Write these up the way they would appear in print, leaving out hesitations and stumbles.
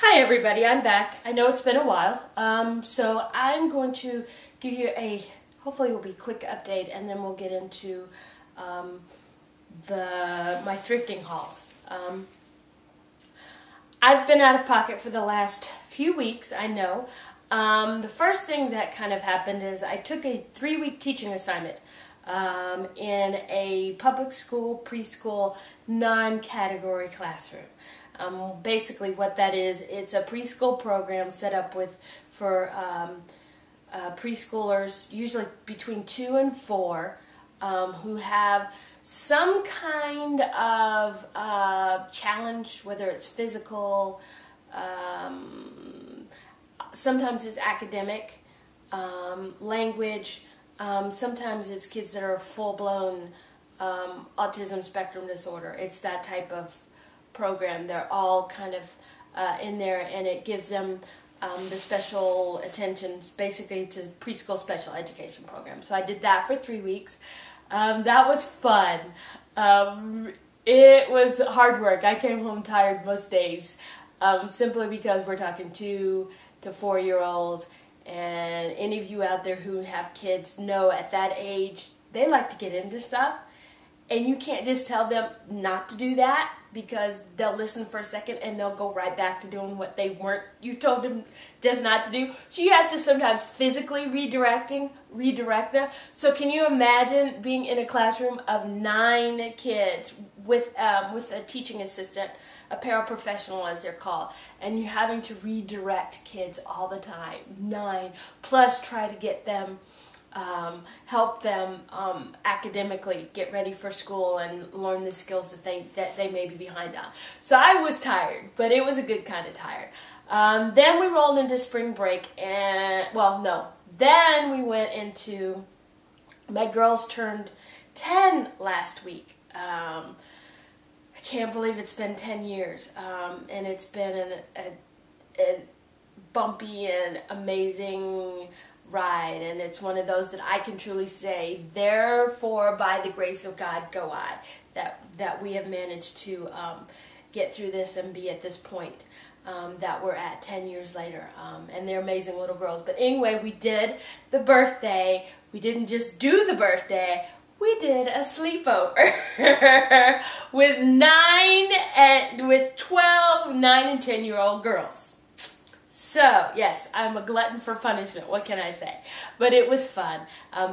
Hi everybody, I'm back. I know it's been a while, so I'm going to give you hopefully it will be quick update, and then we'll get into my thrifting hauls. I've been out of pocket for the last few weeks, I know. The first thing that kind of happened is I took a 3-week teaching assignment in a public school, preschool, non-category classroom. Basically what that is, it's a preschool program set up for preschoolers, usually between 2 and 4, who have some kind of challenge, whether it's physical, sometimes it's academic, language, sometimes it's kids that are full-blown autism spectrum disorder. It's that type of program. They're all kind of in there, and it gives them the special attention. Basically, it's a preschool special education program. So I did that for 3 weeks. That was fun. It was hard work. I came home tired most days, simply because we're talking 2 to 4-year-olds, and any of you out there who have kids know at that age they like to get into stuff, and you can't just tell them not to do that, because they'll listen for a second and they'll go right back to doing what you told them just not to do. So you have to sometimes physically redirect them. So can you imagine being in a classroom of 9 kids with a teaching assistant, a paraprofessional as they're called, and you're having to redirect kids all the time, 9, plus try to get them help them academically get ready for school and learn the skills that they may be behind on. So I was tired, but it was a good kind of tired. Then we rolled into spring break, and then we went into, my girls turned 10 last week. I can't believe it's been 10 years, and it's been a bumpy and amazing ride, and it's one of those that I can truly say, therefore by the grace of God go I, that we have managed to get through this and be at this point that we're at 10 years later, and they're amazing little girls. But anyway, we did the birthday. We didn't just do the birthday, we did a sleepover with 12, 9, and 10-year-old girls. So, yes, I'm a glutton for punishment, what can I say? But it was fun.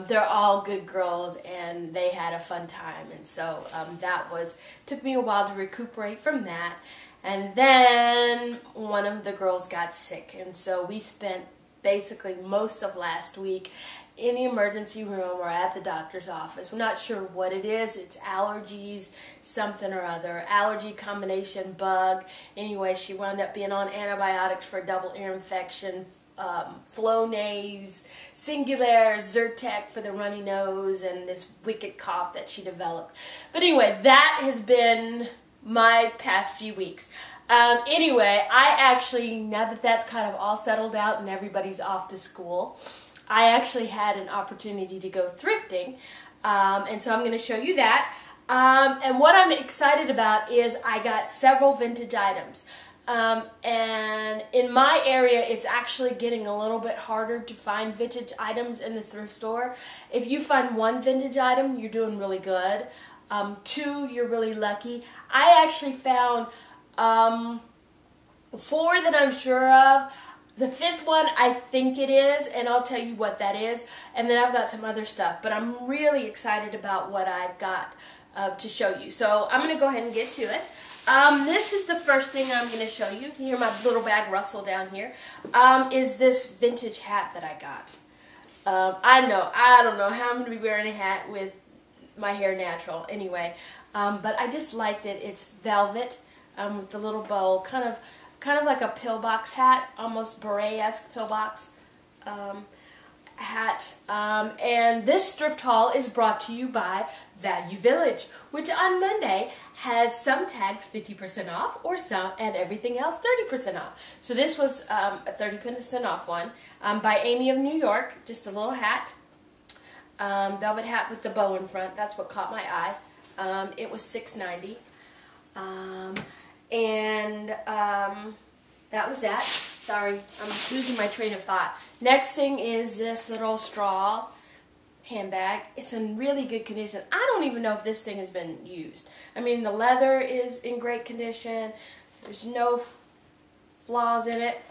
They're all good girls, and they had a fun time. And so took me a while to recuperate from that. And then one of the girls got sick, and so we spent basically most of last week in the emergency room or at the doctor's office. We're not sure what it is. It's allergies, something or other. Allergy combination bug. Anyway, she wound up being on antibiotics for a double ear infection, Flonase, Singulair, Zyrtec for the runny nose, and this wicked cough that she developed. But anyway, that has been my past few weeks. Anyway, I actually, now that that's kind of all settled out and everybody's off to school, I actually had an opportunity to go thrifting, and so I'm going to show you that. And what I'm excited about is I got several vintage items. And in my area, it's actually getting a little bit harder to find vintage items in the thrift store. If you find 1 vintage item, you're doing really good. 2, you're really lucky. I actually found 4 that I'm sure of. The 5th one, I think it is, and I'll tell you what that is. And then I've got some other stuff, but I'm really excited about what I've got to show you. So I'm going to go ahead and get to it. This is the first thing I'm going to show you. You hear my little bag rustle down here. Is this vintage hat that I got. I don't know how I'm going to be wearing a hat with my hair natural. Anyway, but I just liked it. It's velvet with the little bow, kind of like a pillbox hat, almost beret-esque pillbox hat. And this thrift haul is brought to you by Value Village, which on Monday has some tags 50% off, or some and everything else 30% off. So this was a 30% off one by Amy of New York, just a little hat, velvet hat with the bow in front. That's what caught my eye. It was $6.90. And that was that. Sorry, I'm losing my train of thought. Next thing is this little straw handbag. It's in really good condition. I don't even know if this thing has been used. I mean, the leather is in great condition. There's no flaws in it.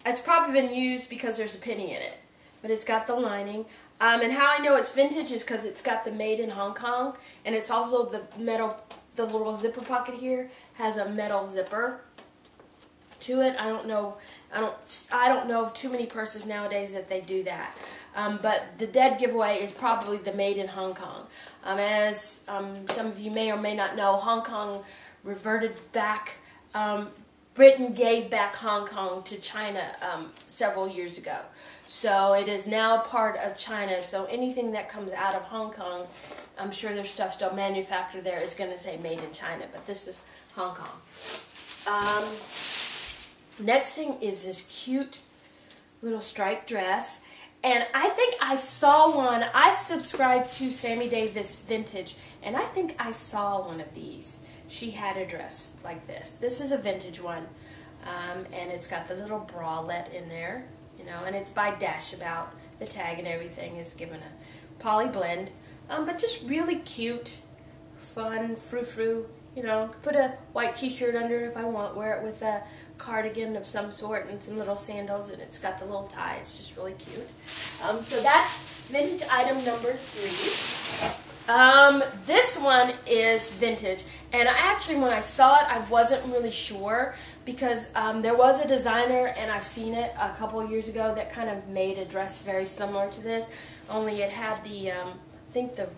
It's probably been used because there's a penny in it. But it's got the lining. And how I know it's vintage is because it's got the made in Hong Kong. And it's also the metal, the little zipper pocket here has a metal zipper to it. I don't know of too many purses nowadays that they do that. But the dead giveaway is probably the made in Hong Kong. As some of you may or may not know, Hong Kong reverted back, Britain gave back Hong Kong to China several years ago. So it is now part of China. So anything that comes out of Hong Kong, I'm sure there's stuff still manufactured there, is going to say made in China. But this is Hong Kong. Next thing is this cute little striped dress. And I think I saw one. I subscribed to Sammy Davis Vintage, and I think I saw one of these. She had a dress like this. This is a vintage one, and it's got the little bralette in there, you know, and it's by Dashabout. The tag and everything is given a poly blend, but just really cute, fun, frou-frou. You know, put a white t-shirt under it if I want, wear it with a cardigan of some sort and some little sandals, and it's got the little tie. It's just really cute. So that's vintage item number 3. This one is vintage, and when I saw it, I wasn't really sure because there was a designer, and I've seen it a couple of years ago, that kind of made a dress very similar to this, only it had the, I think the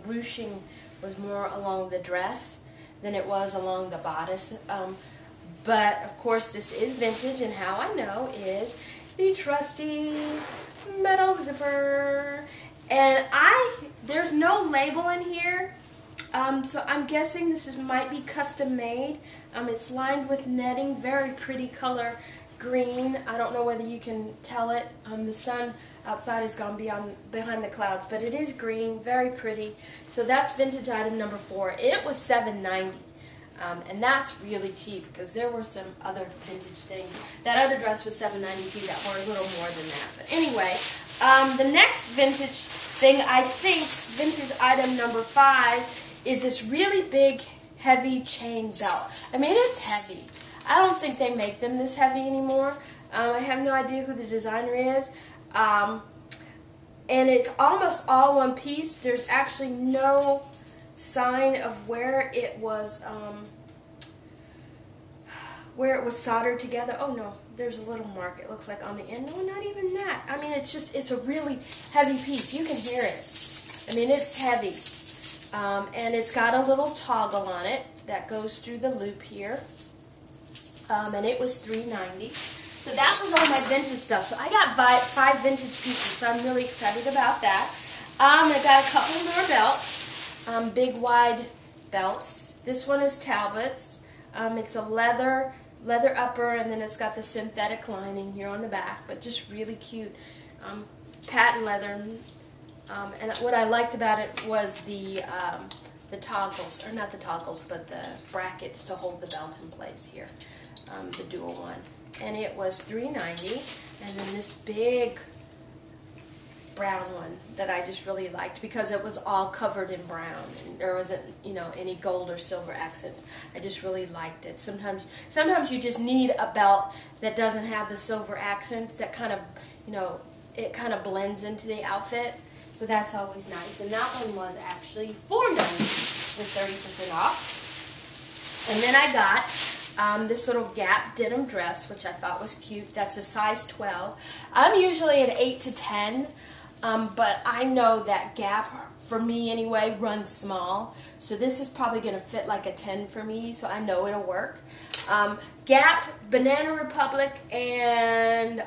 ruching was more along the dress than it was along the bodice. But of course this is vintage, and how I know is the trusty metal zipper. And there's no label in here, so I'm guessing this might be custom made. It's lined with netting, very pretty color green. I don't know whether you can tell it. The sun outside has gone behind the clouds, but it is green, very pretty. So that's vintage item number 4. It was $7.90, and that's really cheap because there were some other vintage things. That other dress was $7.92 that were a little more than that. But anyway, the next vintage thing, I think vintage item number 5, is this really big, heavy chain belt. I mean, it's heavy. I don't think they make them this heavy anymore. I have no idea who the designer is. And it's almost all one piece. There's actually no sign of where it was soldered together. Oh no, there's a little mark, it looks like, on the end. No, not even that. I mean, it's a really heavy piece. You can hear it. I mean, it's heavy. And it's got a little toggle on it that goes through the loop here. And it was $3.90. So that was all my vintage stuff. So I got 5 vintage pieces, so I'm really excited about that. I got a couple more belts, big wide belts. This one is Talbot's. It's a leather upper, and then it's got the synthetic lining here on the back, but just really cute, patent leather. And what I liked about it was the toggles, or not the toggles, but the brackets to hold the belt in place here. The dual one, and it was $3.90. And then this big brown one that I just really liked because it was all covered in brown and there wasn't, you know, any gold or silver accents. I just really liked it. Sometimes you just need a belt that doesn't have the silver accents, that kind of, you know, it kind of blends into the outfit. So that's always nice. And that one was actually $4.90 with 30% off. And then I got this little Gap denim dress, which I thought was cute. That's a size 12. I'm usually an 8 to 10, but I know that Gap, for me anyway, runs small. So this is probably going to fit like a 10 for me, so I know it'll work. Gap, Banana Republic, and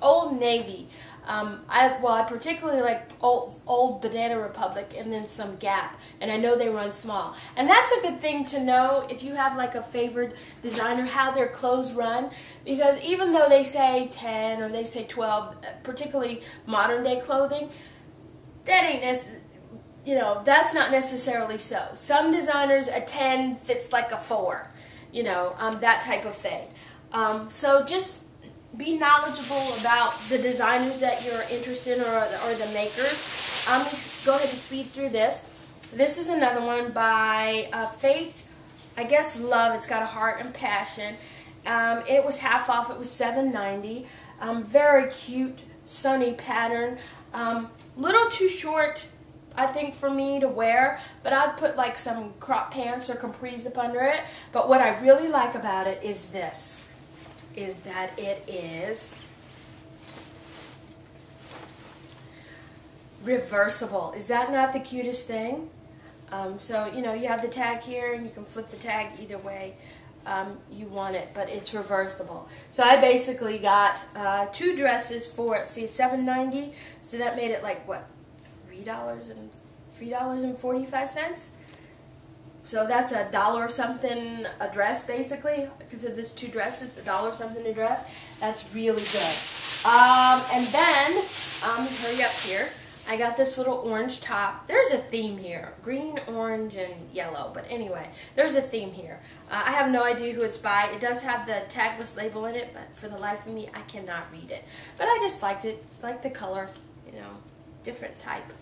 Old Navy. I particularly like old Banana Republic and then some Gap, and I know they run small. And that's a good thing to know if you have like a favored designer, how their clothes run, because even though they say 10 or they say 12, particularly modern day clothing, that ain't that's not necessarily so. Some designers, a 10 fits like a 4, that type of thing. So just be knowledgeable about the designers that you're interested in, or the makers. I'm going to go ahead and speed through this. This is another one by Faith, I guess Love. It's got a heart and passion. It was half off. It was $7.90. Very cute, sunny pattern. Little too short, I think, for me to wear, but I'd put like some crop pants or capris up under it. But what I really like about it is this, is that it is reversible. Is that not the cutest thing? So, you know, you have the tag here, and you can flip the tag either way you want it, but it's reversible. So I basically got 2 dresses for, see, $7.90, so that made it like, what, $3.45? So that's $1 something a dress, basically, because of this 2 dresses, $1 something a dress. That's really good. And then, hurry up here. I got this little orange top. There's a theme here. Green, orange, and yellow. But anyway, there's a theme here. I have no idea who it's by. It does have the tagless label in it, but for the life of me, I cannot read it. But I just liked it. Like the color, you know, different type of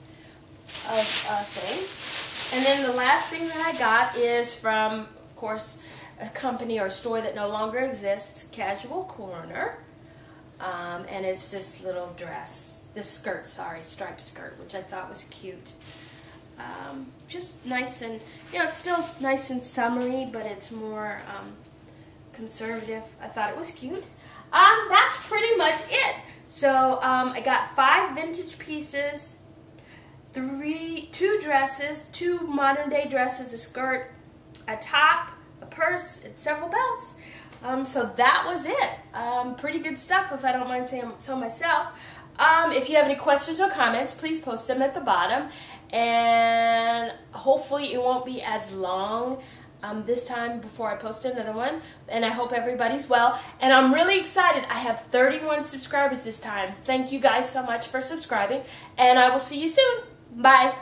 thing. And then the last thing that I got is from, of course, a company or store that no longer exists, Casual Corner. And it's this little dress. This skirt, sorry, striped skirt, which I thought was cute. Just nice and, you know, it's still nice and summery, but it's more conservative. I thought it was cute. That's pretty much it. So I got 5 vintage pieces, 2 dresses, 2 modern day dresses, a skirt, a top, a purse, and several belts. So that was it. Pretty good stuff, if I don't mind saying so myself. If you have any questions or comments, please post them at the bottom. And hopefully it won't be as long this time before I post another one. And I hope everybody's well. And I'm really excited. I have 31 subscribers this time. Thank you guys so much for subscribing. And I will see you soon. Bye.